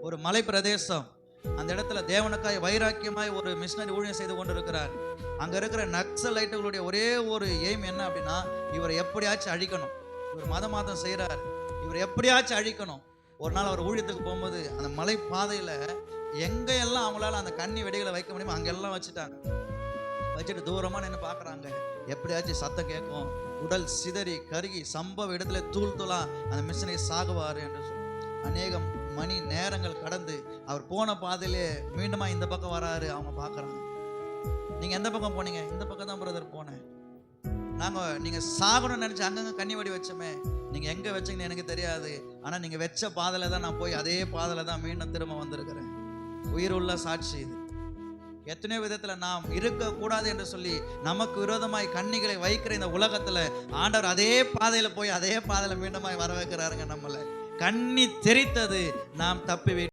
ஒரு மலை பிரதேசம். அந்த இடத்துல தேவனுக்காய் வைராக்கியமாய் ஒரு மிஷனரி ஊழியம் செய்து கொண்டிருக்கிறார். அங்க இருக்கிற நக்சலைட்டுகளுடைய ஒரே ஒரு எய்ம் என்ன அப்படின்னா, இவரை எப்படியாச்சும் அழிக்கணும். இவர் மதம் செய்கிறார், இவர் எப்படியாச்சும் அழிக்கணும். ஒரு நாள் அவர் ஊழியத்துக்கு போகும்போது அந்த மலை பாதையில எங்கெல்லாம் அவங்களால அந்த கண்ணி வெடிகளை வைக்க முடியுமோ அங்கெல்லாம் வச்சுட்டாங்க. வச்சுட்டு தூரமா நின்று பார்க்குறாங்க, எப்படியாச்சும் சத்தம் கேட்கும், உடல் சிதறி கருகி சம்பவ இடத்துல தூள் தூளா அந்த மிஷனை சாகுவார் என்று சொல்லி அநேகம் மணி நேரங்கள் கடந்து அவர் போன பாதையிலே மீண்டுமா இந்த பக்கம் வராரு. அவங்க பார்க்குறாங்க, நீங்க எந்த பக்கம் போனீங்க? இந்த பக்கம் தான் பிரதர் போனேன். நீங்க சாகணும்னு நினைச்சு அங்கங்க கண்ணி வடி வச்சோமே, நீங்க எங்க வச்சீங்கன்னு எனக்கு தெரியாது, ஆனா நீங்க வச்ச பாதையில தான் நான் போய் அதே பாதையில தான் மீண்டும் திரும்ப வந்திருக்கிறேன். உயிர் உள்ள சாட்சி இது. எத்தனையோ விதத்துல நாம் இருக்கக்கூடாது என்று சொல்லி நமக்கு விரோதமாய் கண்ணிகளை வைக்கிற இந்த உலகத்துல ஆண்டவர் அதே பாதையில போய் அதே பாதையில மீண்டுமாய் வர வைக்கிறாருங்க. நம்மள கண்ணி தெரித்தது நாம் தப்பி